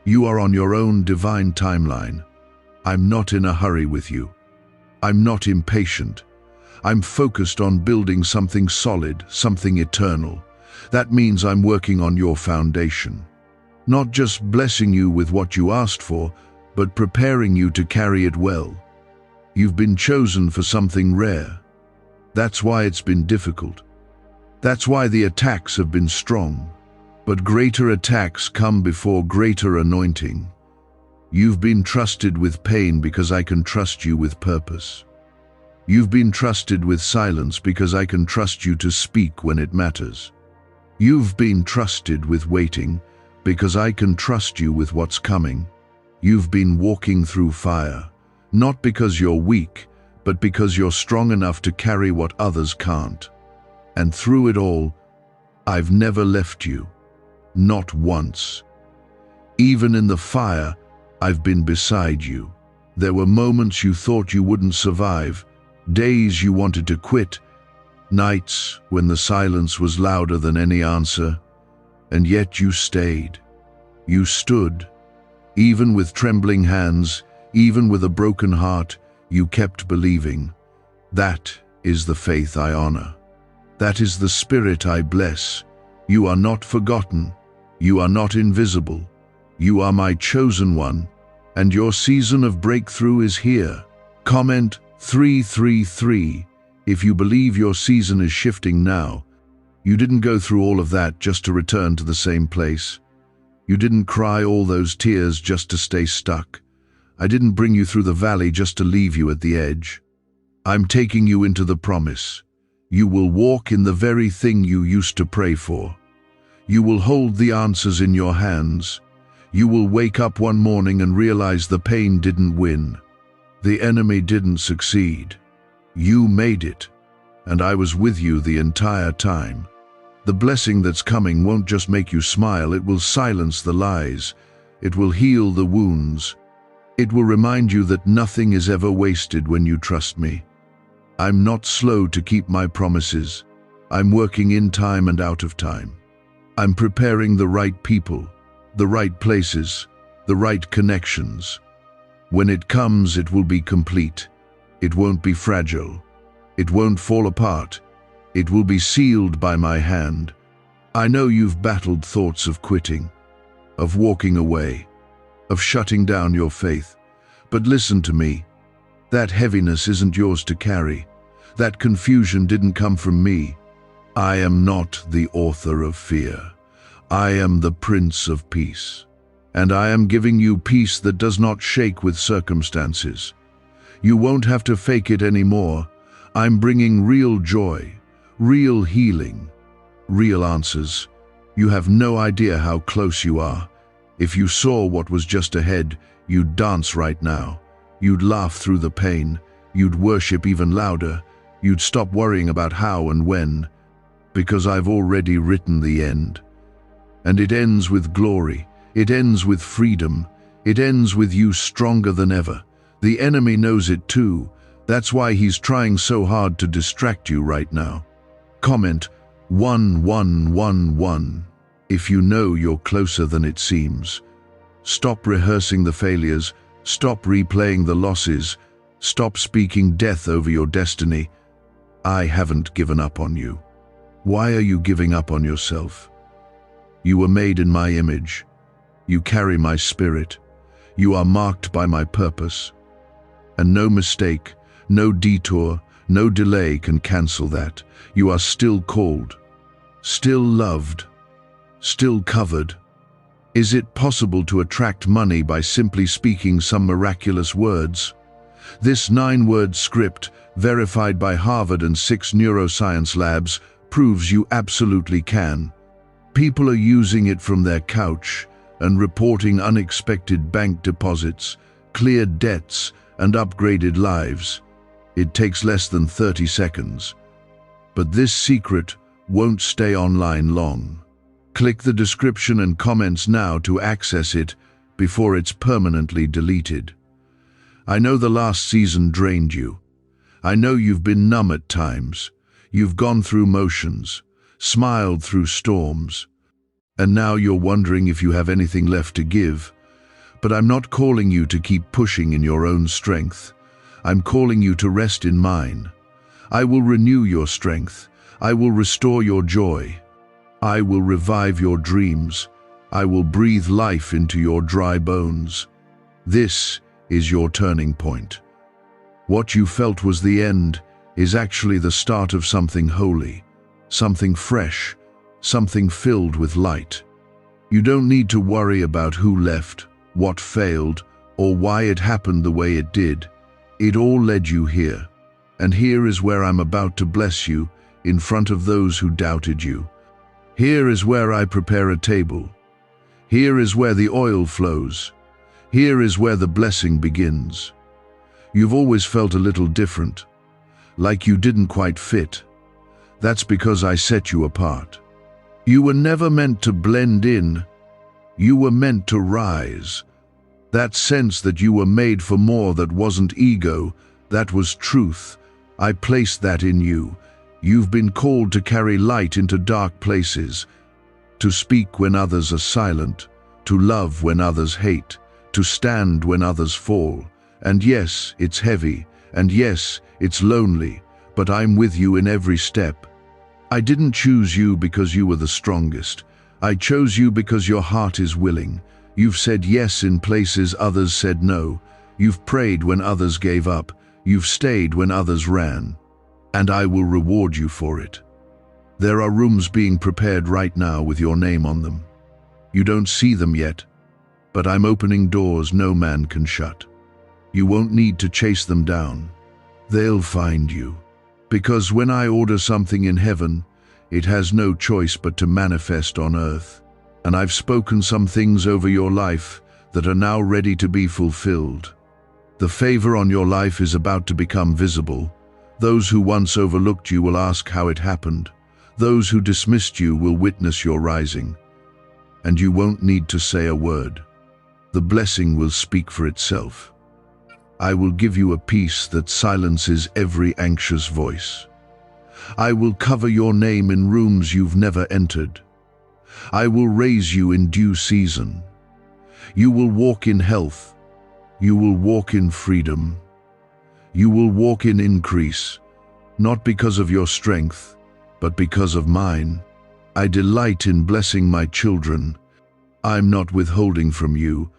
You are on your own divine timeline. I'm not in a hurry with you. I'm not impatient. I'm focused on building something solid, something eternal. That means I'm working on your foundation. Not just blessing you with what you asked for, but preparing you to carry it well. You've been chosen for something rare. That's why it's been difficult. That's why the attacks have been strong. But greater attacks come before greater anointing. You've been trusted with pain because I can trust you with purpose. You've been trusted with silence because I can trust you to speak when it matters. You've been trusted with waiting because I can trust you with what's coming. You've been walking through fire, not because you're weak, but because you're strong enough to carry what others can't. And through it all, I've never left you, not once. Even in the fire, I've been beside you. There were moments you thought you wouldn't survive, days you wanted to quit, nights when the silence was louder than any answer, and yet you stayed. You stood. Even with trembling hands, even with a broken heart, you kept believing. That is the faith I honor. That is the spirit I bless. You are not forgotten. You are not invisible. You are my chosen one, and your season of breakthrough is here. Comment 333 if you believe your season is shifting now. You didn't go through all of that just to return to the same place. You didn't cry all those tears just to stay stuck. I didn't bring you through the valley just to leave you at the edge. I'm taking you into the promise. You will walk in the very thing you used to pray for. You will hold the answers in your hands. You will wake up one morning and realize the pain didn't win. The enemy didn't succeed. You made it, and I was with you the entire time. The blessing that's coming won't just make you smile, it will silence the lies. It will heal the wounds. It will remind you that nothing is ever wasted when you trust me. I'm not slow to keep my promises. I'm working in time and out of time. I'm preparing the right people, the right places, the right connections. When it comes, it will be complete. It won't be fragile. It won't fall apart. It will be sealed by my hand. I know you've battled thoughts of quitting, of walking away, of shutting down your faith. But listen to me. That heaviness isn't yours to carry. That confusion didn't come from me. I am not the author of fear. I am the Prince of Peace. And I am giving you peace that does not shake with circumstances. You won't have to fake it anymore. I'm bringing real joy, real healing, real answers. You have no idea how close you are. If you saw what was just ahead, you'd dance right now. You'd laugh through the pain. You'd worship even louder. You'd stop worrying about how and when, because I've already written the end. And it ends with glory. It ends with freedom. It ends with you stronger than ever. The enemy knows it too. That's why he's trying so hard to distract you right now. Comment 1111 if you know you're closer than it seems. Stop rehearsing the failures. Stop replaying the losses. Stop speaking death over your destiny. I haven't given up on you. Why are you giving up on yourself? You were made in my image. You carry my spirit. You are marked by my purpose. And no mistake, no detour, no delay can cancel that. You are still called, still loved, still covered. Is it possible to attract money by simply speaking some miraculous words? This 9-word script, verified by Harvard and 6 neuroscience labs, proves you absolutely can. People are using it from their couch and reporting unexpected bank deposits, cleared debts, and upgraded lives. It takes less than 30 seconds. But this secret won't stay online long. Click the description and comments now to access it before it's permanently deleted. I know the last season drained you. I know you've been numb at times. You've gone through motions, smiled through storms, and now you're wondering if you have anything left to give. But I'm not calling you to keep pushing in your own strength. I'm calling you to rest in mine. I will renew your strength. I will restore your joy. I will revive your dreams. I will breathe life into your dry bones. This is your turning point. What you felt was the end is actually the start of something holy, something fresh, something filled with light. You don't need to worry about who left, what failed, or why it happened the way it did. It all led you here. And here is where I'm about to bless you in front of those who doubted you. Here is where I prepare a table. Here is where the oil flows. Here is where the blessing begins. You've always felt a little different, like you didn't quite fit. That's because I set you apart. You were never meant to blend in. You were meant to rise. That sense that you were made for more, that wasn't ego, that was truth. I placed that in you. You've been called to carry light into dark places, to speak when others are silent, to love when others hate, to stand when others fall. And yes, it's heavy, and yes, it's lonely, but I'm with you in every step. I didn't choose you because you were the strongest. I chose you because your heart is willing. You've said yes in places others said no. You've prayed when others gave up. You've stayed when others ran. And I will reward you for it. There are rooms being prepared right now with your name on them. You don't see them yet, but I'm opening doors no man can shut. You won't need to chase them down. They'll find you. Because when I order something in heaven, it has no choice but to manifest on earth. And I've spoken some things over your life that are now ready to be fulfilled. The favor on your life is about to become visible. Those who once overlooked you will ask how it happened. Those who dismissed you will witness your rising. And you won't need to say a word. The blessing will speak for itself. I will give you a peace that silences every anxious voice. I will cover your name in rooms you've never entered. I will raise you in due season. You will walk in health. You will walk in freedom. You will walk in increase, not because of your strength, but because of mine. I delight in blessing my children. I'm not withholding from you.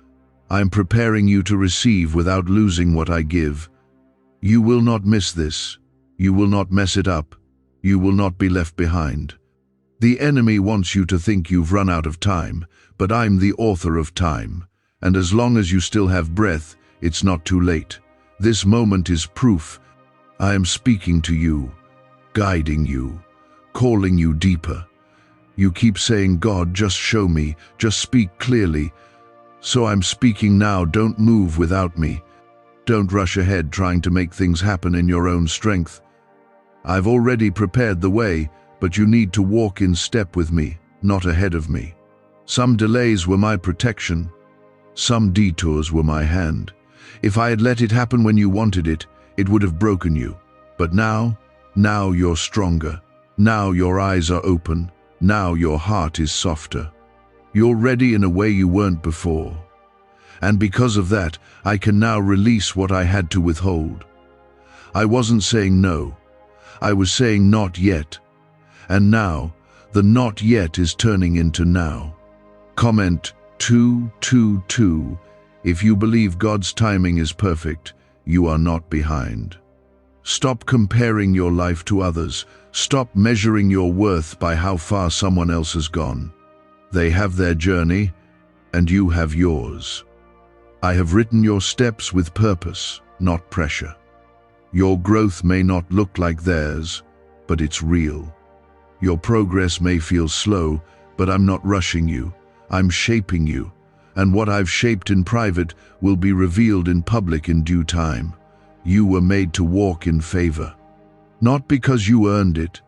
I'm preparing you to receive without losing what I give. You will not miss this. You will not mess it up. You will not be left behind. The enemy wants you to think you've run out of time, but I'm the author of time. And as long as you still have breath, it's not too late. This moment is proof. I am speaking to you, guiding you, calling you deeper. You keep saying, God, just show me, just speak clearly. So I'm speaking now. Don't move without me. Don't rush ahead trying to make things happen in your own strength. I've already prepared the way, but you need to walk in step with me, not ahead of me. Some delays were my protection. Some detours were my hand. If I had let it happen when you wanted it, it would have broken you. But now you're stronger. Now your eyes are open. Now your heart is softer. You're ready in a way you weren't before. And because of that, I can now release what I had to withhold. I wasn't saying no. I was saying not yet. And now, the not yet is turning into now. Comment 222. If you believe God's timing is perfect, you are not behind. Stop comparing your life to others. Stop measuring your worth by how far someone else has gone. They have their journey, and you have yours. I have written your steps with purpose, not pressure. Your growth may not look like theirs, but it's real. Your progress may feel slow, but I'm not rushing you. I'm shaping you, and what I've shaped in private will be revealed in public in due time. You were made to walk in favor. Not because you earned it,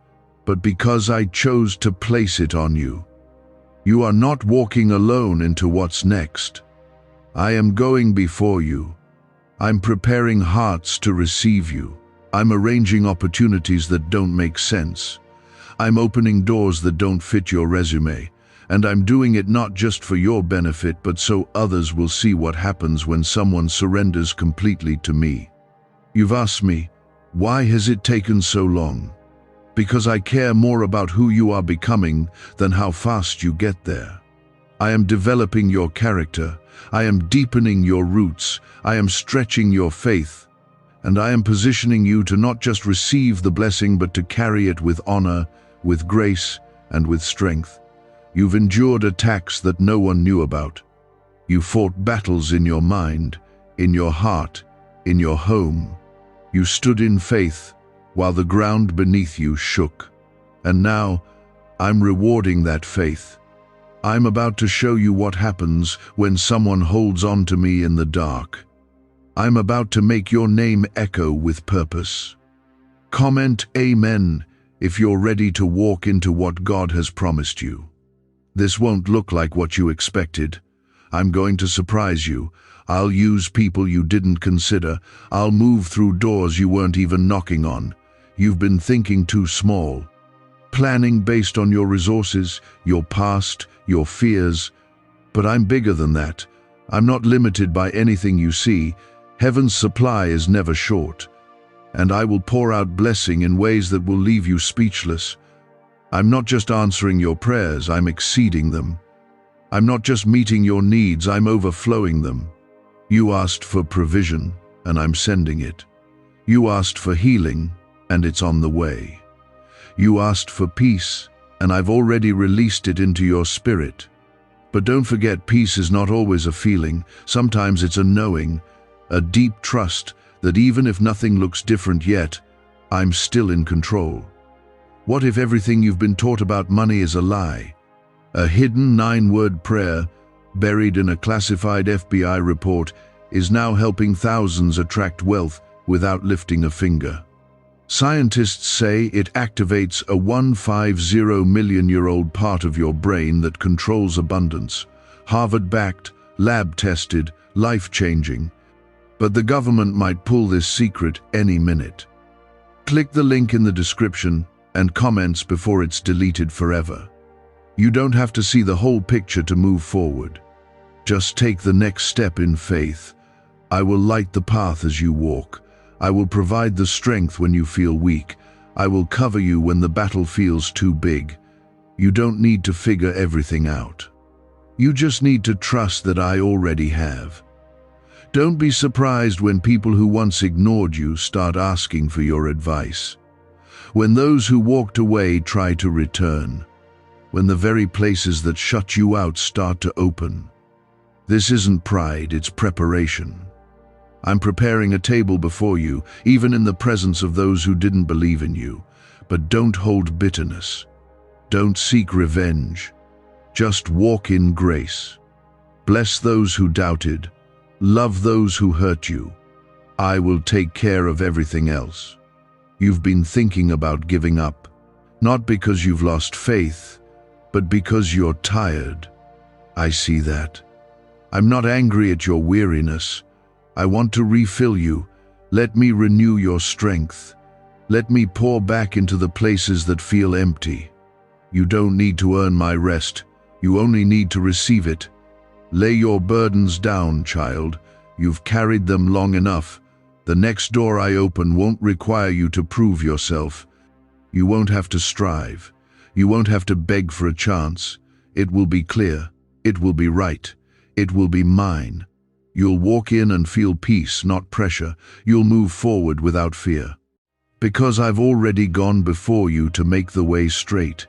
but because I chose to place it on you. You are not walking alone into what's next. I am going before you. I'm preparing hearts to receive you. I'm arranging opportunities that don't make sense. I'm opening doors that don't fit your resume. And I'm doing it not just for your benefit, but so others will see what happens when someone surrenders completely to me. You've asked me, why has it taken so long? Because I care more about who you are becoming than how fast you get there. I am developing your character. I am deepening your roots. I am stretching your faith. And I am positioning you to not just receive the blessing, but to carry it with honor, with grace, and with strength. You've endured attacks that no one knew about. You fought battles in your mind, in your heart, in your home. You stood in faith while the ground beneath you shook. And now, I'm rewarding that faith. I'm about to show you what happens when someone holds on to me in the dark. I'm about to make your name echo with purpose. Comment Amen if you're ready to walk into what God has promised you. This won't look like what you expected. I'm going to surprise you. I'll use people you didn't consider. I'll move through doors you weren't even knocking on. You've been thinking too small. Planning based on your resources, your past, your fears. But I'm bigger than that. I'm not limited by anything you see. Heaven's supply is never short. And I will pour out blessing in ways that will leave you speechless. I'm not just answering your prayers, I'm exceeding them. I'm not just meeting your needs, I'm overflowing them. You asked for provision, and I'm sending it. You asked for healing, and it's on the way. You asked for peace, and I've already released it into your spirit. But don't forget, peace is not always a feeling. Sometimes it's a knowing, a deep trust that even if nothing looks different yet, I'm still in control. What if everything you've been taught about money is a lie? A hidden 9-word prayer, buried in a classified FBI report, is now helping thousands attract wealth without lifting a finger. Scientists say it activates a 150-million-year-old part of your brain that controls abundance. Harvard-backed, lab-tested, life-changing. But the government might pull this secret any minute. Click the link in the description and comments before it's deleted forever. You don't have to see the whole picture to move forward. Just take the next step in faith. I will light the path as you walk. I will provide the strength when you feel weak. I will cover you when the battle feels too big. You don't need to figure everything out. You just need to trust that I already have. Don't be surprised when people who once ignored you start asking for your advice. When those who walked away try to return. When the very places that shut you out start to open. This isn't pride, it's preparation. I'm preparing a table before you, even in the presence of those who didn't believe in you. But don't hold bitterness. Don't seek revenge. Just walk in grace. Bless those who doubted. Love those who hurt you. I will take care of everything else. You've been thinking about giving up, not because you've lost faith, but because you're tired. I see that. I'm not angry at your weariness. I want to refill you. Let me renew your strength. Let me pour back into the places that feel empty. You don't need to earn my rest. You only need to receive it. Lay your burdens down, child. You've carried them long enough. The next door I open won't require you to prove yourself. You won't have to strive. You won't have to beg for a chance. It will be clear. It will be right. It will be mine. You'll walk in and feel peace, not pressure. You'll move forward without fear. Because I've already gone before you to make the way straight.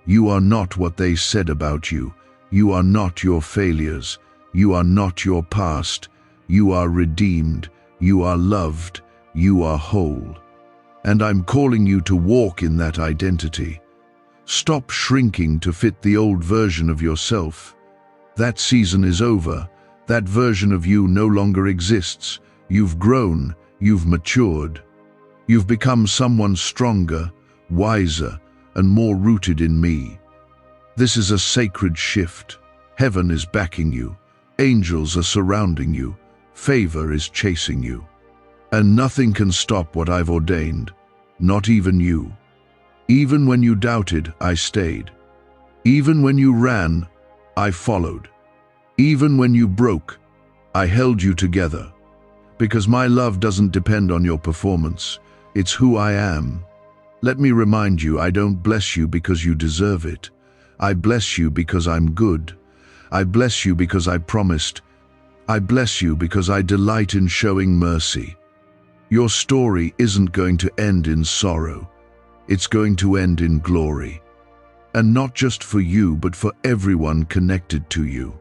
You are not what they said about you. You are not your failures. You are not your past. You are redeemed. You are loved. You are whole. And I'm calling you to walk in that identity. Stop shrinking to fit the old version of yourself. That season is over. That version of you no longer exists. You've grown. You've matured. You've become someone stronger, wiser, and more rooted in me. This is a sacred shift. Heaven is backing you. Angels are surrounding you. Favor is chasing you. And nothing can stop what I've ordained, not even you. Even when you doubted, I stayed. Even when you ran, I followed. Even when you broke, I held you together. Because my love doesn't depend on your performance. It's who I am. Let me remind you, I don't bless you because you deserve it. I bless you because I'm good. I bless you because I promised. I bless you because I delight in showing mercy. Your story isn't going to end in sorrow. It's going to end in glory. And not just for you, but for everyone connected to you.